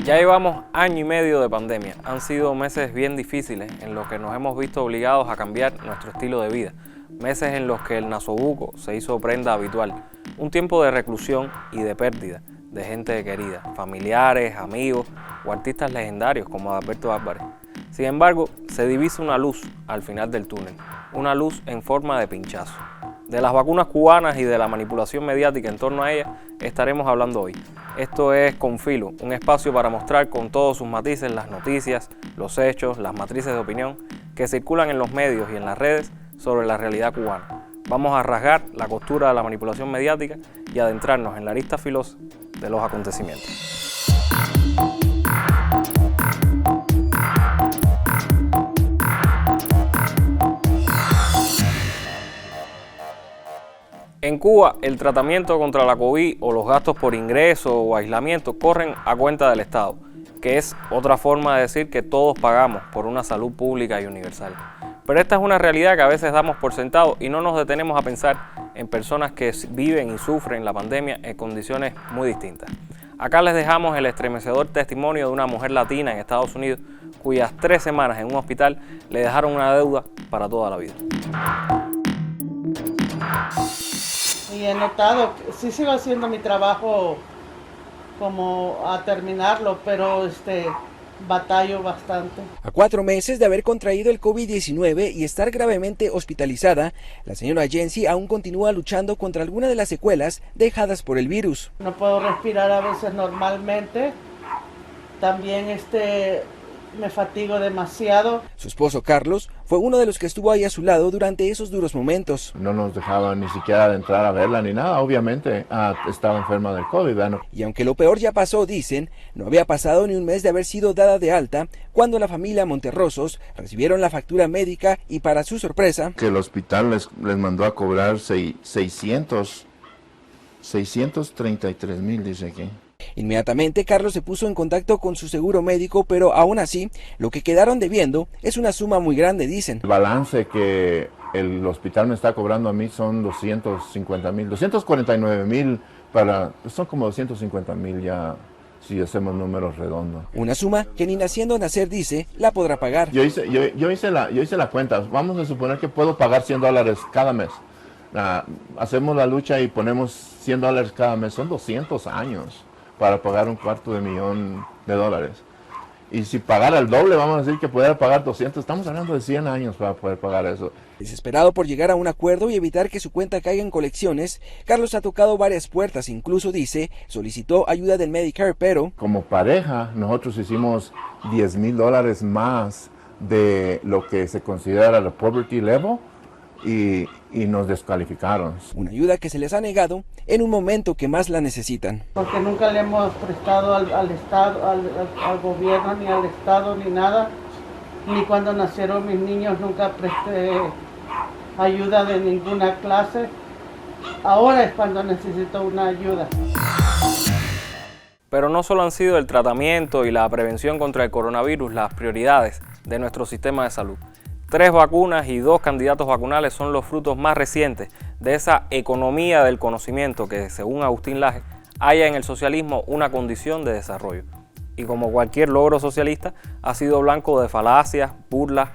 Ya llevamos año y medio de pandemia. Han sido meses bien difíciles en los que nos hemos visto obligados a cambiar nuestro estilo de vida. Meses en los que el nasobuco se hizo prenda habitual. Un tiempo de reclusión y de pérdida de gente querida, familiares, amigos o artistas legendarios como Adalberto Álvarez. Sin embargo, se divisa una luz al final del túnel, una luz en forma de pinchazo. De las vacunas cubanas y de la manipulación mediática en torno a ellas estaremos hablando hoy. Esto es Con Filo, un espacio para mostrar con todos sus matices las noticias, los hechos, las matrices de opinión que circulan en los medios y en las redes sobre la realidad cubana. Vamos a rasgar la costura de la manipulación mediática y adentrarnos en la arista filosa de los acontecimientos. En Cuba, el tratamiento contra la COVID o los gastos por ingreso o aislamiento corren a cuenta del Estado, que es otra forma de decir que todos pagamos por una salud pública y universal. Pero esta es una realidad que a veces damos por sentado y no nos detenemos a pensar en personas que viven y sufren la pandemia en condiciones muy distintas. Acá les dejamos el estremecedor testimonio de una mujer latina en Estados Unidos cuyas 3 semanas en un hospital le dejaron una deuda para toda la vida. Y he notado que sí sigo haciendo mi trabajo como a terminarlo, pero batallo bastante. A 4 meses de haber contraído el COVID-19 y estar gravemente hospitalizada, la señora Jency aún continúa luchando contra algunas de las secuelas dejadas por el virus. No puedo respirar a veces normalmente, también me fatigo demasiado. Su esposo Carlos fue uno de los que estuvo ahí a su lado durante esos duros momentos. No nos dejaban ni siquiera de entrar a verla ni nada, obviamente estaba enferma del COVID. ¿no? Y aunque lo peor ya pasó, dicen, no había pasado ni un mes de haber sido dada de alta cuando la familia Monterrosos recibieron la factura médica y para su sorpresa... Que el hospital les mandó a cobrar 633,000, dice aquí. Inmediatamente Carlos se puso en contacto con su seguro médico, pero aún así, lo que quedaron debiendo es una suma muy grande, dicen. El balance que el hospital me está cobrando a mí son 250,000, 249,000 son como 250,000 ya, si hacemos números redondos. Una suma que ni naciendo nacer, dice, la podrá pagar. Yo hice la cuenta, vamos a suponer que puedo pagar $100 cada mes. Hacemos la lucha y ponemos $100 cada mes, son 200 años. Para pagar $250,000. Y si pagara el doble, vamos a decir que pudiera pagar 200, estamos hablando de 100 años para poder pagar eso. Desesperado por llegar a un acuerdo y evitar que su cuenta caiga en colecciones, Carlos ha tocado varias puertas, incluso dice, solicitó ayuda del Medicare, pero... Como pareja, nosotros hicimos $10,000 más de lo que se considera el poverty level y nos descalificaron. Una ayuda que se les ha negado en un momento que más la necesitan. Porque nunca le hemos prestado al Estado, al gobierno, ni al Estado, ni nada. Ni cuando nacieron mis niños nunca presté ayuda de ninguna clase. Ahora es cuando necesito una ayuda. Pero no solo han sido el tratamiento y la prevención contra el coronavirus las prioridades de nuestro sistema de salud. 3 vacunas y 2 candidatos vacunales son los frutos más recientes de esa economía del conocimiento que, según Agustín Laje, halla en el socialismo una condición de desarrollo. Y como cualquier logro socialista, ha sido blanco de falacias, burlas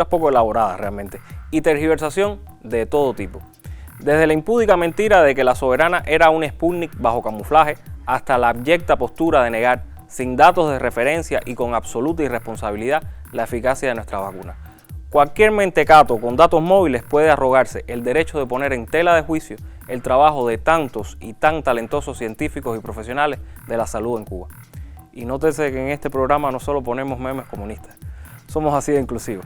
poco elaboradas realmente, y tergiversación de todo tipo. Desde la impúdica mentira de que la soberana era un Sputnik bajo camuflaje, hasta la abyecta postura de negar, sin datos de referencia y con absoluta irresponsabilidad, la eficacia de nuestra vacuna. Cualquier mentecato con datos móviles puede arrogarse el derecho de poner en tela de juicio el trabajo de tantos y tan talentosos científicos y profesionales de la salud en Cuba. Y nótese que en este programa no solo ponemos memes comunistas, somos así de inclusivos.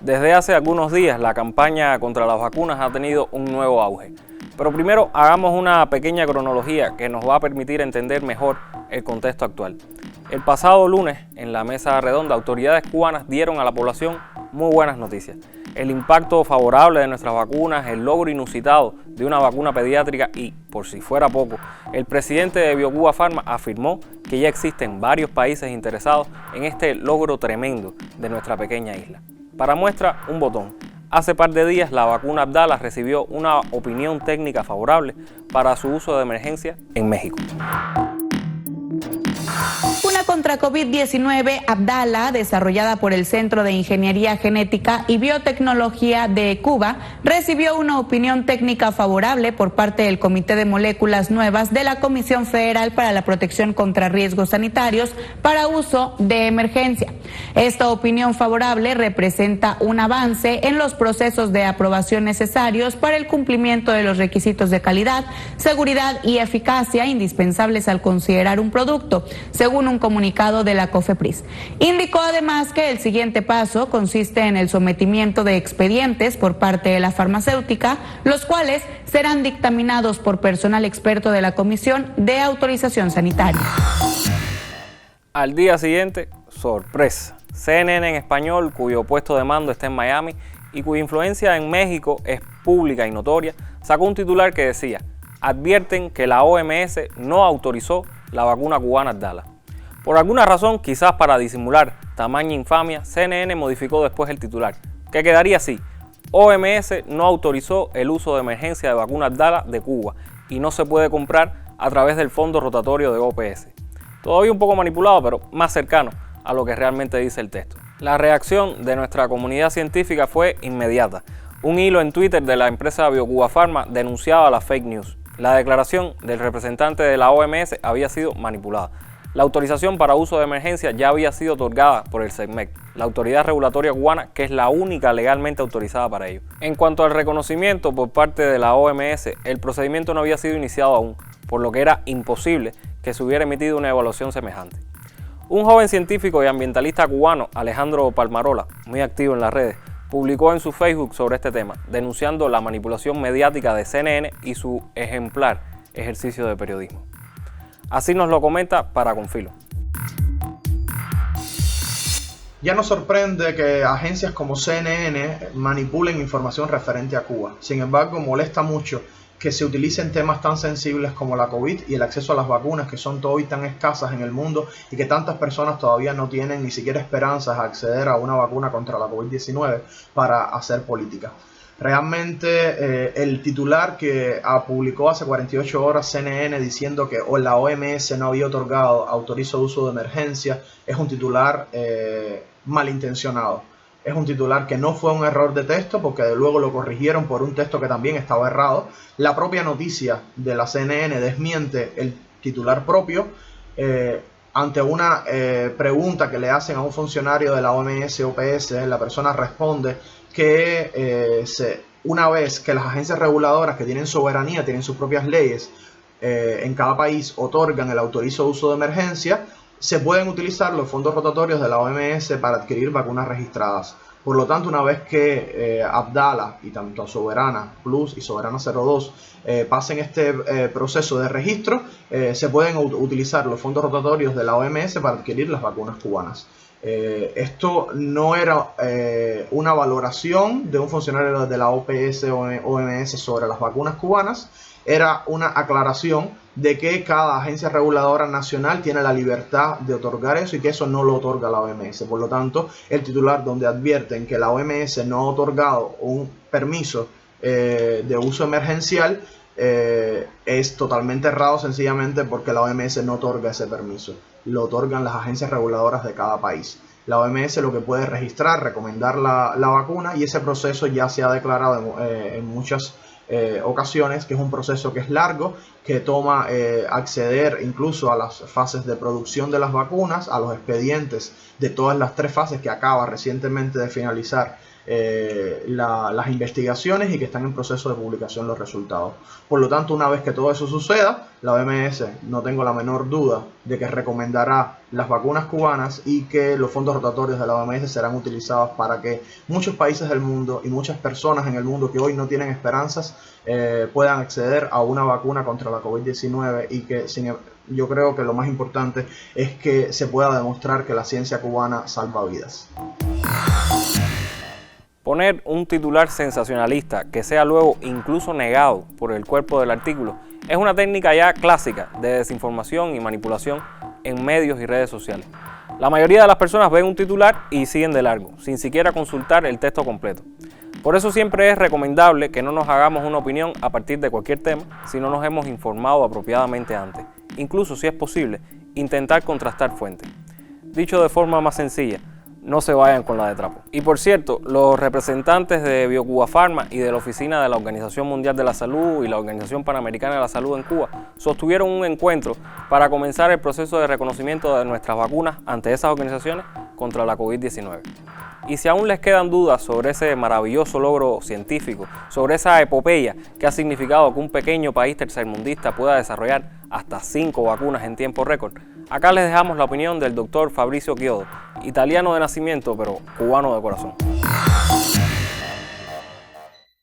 Desde hace algunos días la campaña contra las vacunas ha tenido un nuevo auge. Pero primero hagamos una pequeña cronología que nos va a permitir entender mejor el contexto actual. El pasado lunes, en la mesa redonda, autoridades cubanas dieron a la población muy buenas noticias. El impacto favorable de nuestras vacunas, el logro inusitado de una vacuna pediátrica y, por si fuera poco, el presidente de BioCuba Pharma afirmó que ya existen varios países interesados en este logro tremendo de nuestra pequeña isla. Para muestra, un botón. Hace par de días la vacuna Abdala recibió una opinión técnica favorable para su uso de emergencia en México. Contra COVID-19, Abdala, desarrollada por el Centro de Ingeniería Genética y Biotecnología de Cuba, recibió una opinión técnica favorable por parte del Comité de Moléculas Nuevas de la Comisión Federal para la Protección contra Riesgos Sanitarios para uso de emergencia. Esta opinión favorable representa un avance en los procesos de aprobación necesarios para el cumplimiento de los requisitos de calidad, seguridad y eficacia indispensables al considerar un producto, según un comunicado de la COFEPRIS. Indicó además que el siguiente paso consiste en el sometimiento de expedientes por parte de la farmacéutica, los cuales serán dictaminados por personal experto de la Comisión de Autorización Sanitaria. Al día siguiente, sorpresa. CNN en español, cuyo puesto de mando está en Miami y cuya influencia en México es pública y notoria, sacó un titular que decía: advierten que la OMS no autorizó la vacuna cubana Abdala. Por alguna razón, quizás para disimular tamaña infamia, CNN modificó después el titular, que quedaría así: OMS no autorizó el uso de emergencia de vacuna Abdala de Cuba y no se puede comprar a través del fondo rotatorio de OPS. Todavía un poco manipulado, pero más cercano a lo que realmente dice el texto. La reacción de nuestra comunidad científica fue inmediata. Un hilo en Twitter de la empresa BioCuba Pharma denunciaba la fake news. La declaración del representante de la OMS había sido manipulada. La autorización para uso de emergencia ya había sido otorgada por el CEPMEC, la autoridad regulatoria cubana, que es la única legalmente autorizada para ello. En cuanto al reconocimiento por parte de la OMS, el procedimiento no había sido iniciado aún, por lo que era imposible que se hubiera emitido una evaluación semejante. Un joven científico y ambientalista cubano, Alejandro Palmarola, muy activo en las redes, publicó en su Facebook sobre este tema, denunciando la manipulación mediática de CNN y su ejemplar ejercicio de periodismo. Así nos lo comenta Paraconfilo. Ya nos sorprende que agencias como CNN manipulen información referente a Cuba. Sin embargo, molesta mucho que se utilicen temas tan sensibles como la COVID y el acceso a las vacunas, que son hoy tan escasas en el mundo y que tantas personas todavía no tienen ni siquiera esperanzas a acceder a una vacuna contra la COVID-19 para hacer política. Realmente el titular que publicó hace 48 horas CNN diciendo que la OMS no había autorizo uso de emergencia es un titular malintencionado. Es un titular que no fue un error de texto, porque luego lo corrigieron por un texto que también estaba errado. La propia noticia de la CNN desmiente el titular propio. Ante una pregunta que le hacen a un funcionario de la OMS OPS, la persona responde que una vez que las agencias reguladoras que tienen soberanía, tienen sus propias leyes en cada país, otorgan el autorizo de uso de emergencia, se pueden utilizar los fondos rotatorios de la OMS para adquirir vacunas registradas. Por lo tanto, una vez que Abdala y tanto Soberana Plus y Soberana 02 pasen este proceso de registro, se pueden utilizar los fondos rotatorios de la OMS para adquirir las vacunas cubanas. Esto no era una valoración de un funcionario de la OPS o OMS sobre las vacunas cubanas, era una aclaración de que cada agencia reguladora nacional tiene la libertad de otorgar eso y que eso no lo otorga la OMS. Por lo tanto, el titular donde advierten que la OMS no ha otorgado un permiso de uso emergencial es totalmente errado, sencillamente porque la OMS no otorga ese permiso. Lo otorgan las agencias reguladoras de cada país. La OMS lo que puede es registrar, recomendar la vacuna, y ese proceso ya se ha declarado en muchas ocasiones que es un proceso que es largo, que toma acceder incluso a las fases de producción de las vacunas, a los expedientes de todas las 3 fases que acaba recientemente de finalizar las investigaciones y que están en proceso de publicación los resultados. Por lo tanto, una vez que todo eso suceda, la OMS, no tengo la menor duda de que recomendará las vacunas cubanas y que los fondos rotatorios de la OMS serán utilizados para que muchos países del mundo y muchas personas en el mundo que hoy no tienen esperanzas puedan acceder a una vacuna contra la COVID-19 y que yo creo que lo más importante es que se pueda demostrar que la ciencia cubana salva vidas. Poner un titular sensacionalista que sea luego incluso negado por el cuerpo del artículo es una técnica ya clásica de desinformación y manipulación en medios y redes sociales. La mayoría de las personas ven un titular y siguen de largo, sin siquiera consultar el texto completo. Por eso siempre es recomendable que no nos hagamos una opinión a partir de cualquier tema si no nos hemos informado apropiadamente antes. Incluso, si es posible, intentar contrastar fuentes. Dicho de forma más sencilla, no se vayan con la de trapo. Y por cierto, los representantes de BioCuba Pharma y de la oficina de la Organización Mundial de la Salud y la Organización Panamericana de la Salud en Cuba sostuvieron un encuentro para comenzar el proceso de reconocimiento de nuestras vacunas ante esas organizaciones contra la COVID-19. Y si aún les quedan dudas sobre ese maravilloso logro científico, sobre esa epopeya que ha significado que un pequeño país tercermundista pueda desarrollar hasta 5 vacunas en tiempo récord, acá les dejamos la opinión del doctor Fabrizio Chiodo, italiano de nacimiento pero cubano de corazón.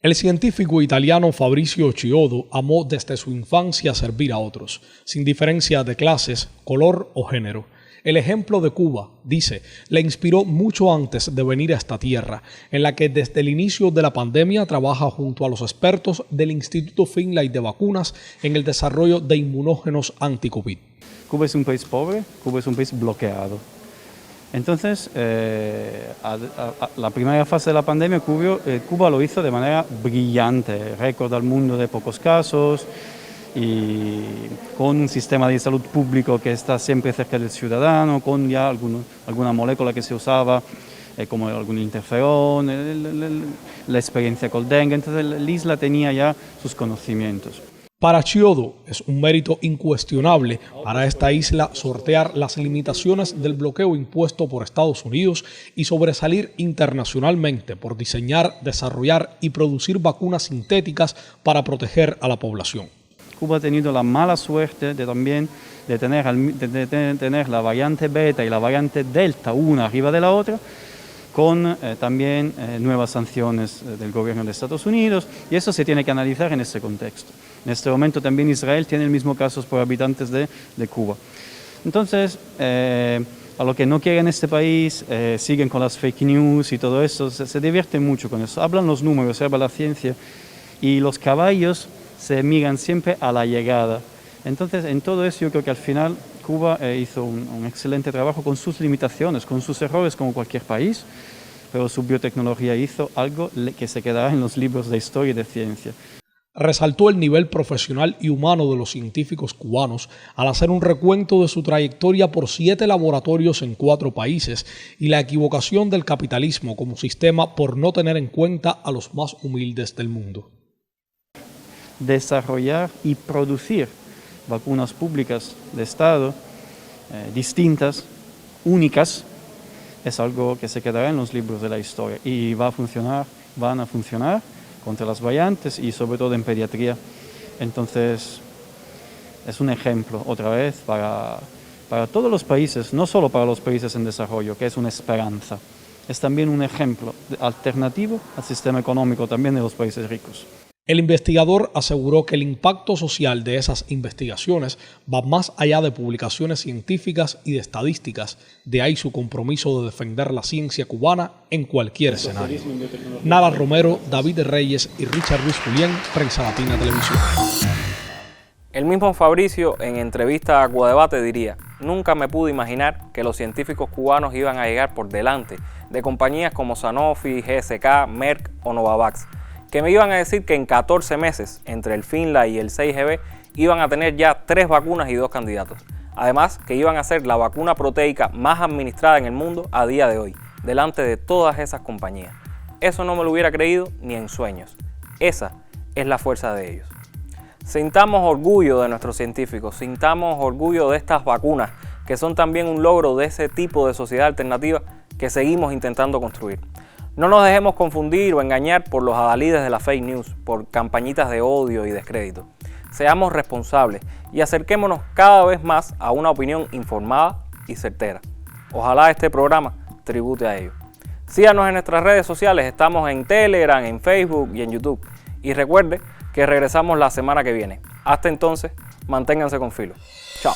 El científico italiano Fabrizio Chiodo amó desde su infancia servir a otros, sin diferencia de clases, color o género. El ejemplo de Cuba, dice, le inspiró mucho antes de venir a esta tierra, en la que desde el inicio de la pandemia trabaja junto a los expertos del Instituto Finlay de Vacunas en el desarrollo de inmunógenos anti-COVID. Cuba es un país pobre, Cuba es un país bloqueado. Entonces, la primera fase de la pandemia, Cuba lo hizo de manera brillante, récord al mundo de pocos casos, y con un sistema de salud público que está siempre cerca del ciudadano, con ya alguna molécula que se usaba, como algún interferón, la experiencia con dengue. Entonces la isla tenía ya sus conocimientos. Para Chiodo es un mérito incuestionable para esta isla sortear las limitaciones del bloqueo impuesto por Estados Unidos y sobresalir internacionalmente por diseñar, desarrollar y producir vacunas sintéticas para proteger a la población. Cuba ha tenido la mala suerte de tener la variante beta y la variante delta una arriba de la otra, con también nuevas sanciones del gobierno de Estados Unidos, y eso se tiene que analizar en ese contexto. En este momento también Israel tiene el mismo casos por habitantes de Cuba. Entonces, a lo que no quieren este país, siguen con las fake news y todo eso, se divierten mucho con eso. Hablan los números, habla la ciencia, y los caballos se miran siempre a la llegada. Entonces, en todo eso yo creo que al final Cuba hizo un excelente trabajo con sus limitaciones, con sus errores como cualquier país, pero su biotecnología hizo algo que se quedará en los libros de historia y de ciencia. Resaltó el nivel profesional y humano de los científicos cubanos al hacer un recuento de su trayectoria por 7 laboratorios en 4 países y la equivocación del capitalismo como sistema por no tener en cuenta a los más humildes del mundo. Desarrollar y producir vacunas públicas de Estado, distintas, únicas, es algo que se quedará en los libros de la historia y van a funcionar contra las variantes y sobre todo en pediatría. Entonces es un ejemplo otra vez para todos los países, no solo para los países en desarrollo, que es una esperanza. Es también un ejemplo alternativo al sistema económico también de los países ricos. El investigador aseguró que el impacto social de esas investigaciones va más allá de publicaciones científicas y de estadísticas, de ahí su compromiso de defender la ciencia cubana en cualquier escenario. Nala Romero, David Reyes y Richard Luis Julián, Prensa Latina Televisión. El mismo Fabrizio, en entrevista a Cuadebate, diría: nunca me pude imaginar que los científicos cubanos iban a llegar por delante de compañías como Sanofi, GSK, Merck o Novavax, que me iban a decir que en 14 meses, entre el Finlay y el 6GB, iban a tener ya 3 vacunas y 2 candidatos. Además, que iban a ser la vacuna proteica más administrada en el mundo a día de hoy, delante de todas esas compañías. Eso no me lo hubiera creído ni en sueños. Esa es la fuerza de ellos. Sintamos orgullo de nuestros científicos, sintamos orgullo de estas vacunas, que son también un logro de ese tipo de sociedad alternativa que seguimos intentando construir. No nos dejemos confundir o engañar por los adalides de la fake news, por campañitas de odio y descrédito. Seamos responsables y acerquémonos cada vez más a una opinión informada y certera. Ojalá este programa tribute a ello. Síganos en nuestras redes sociales, estamos en Telegram, en Facebook y en YouTube. Y recuerde que regresamos la semana que viene. Hasta entonces, manténganse con filo. Chao.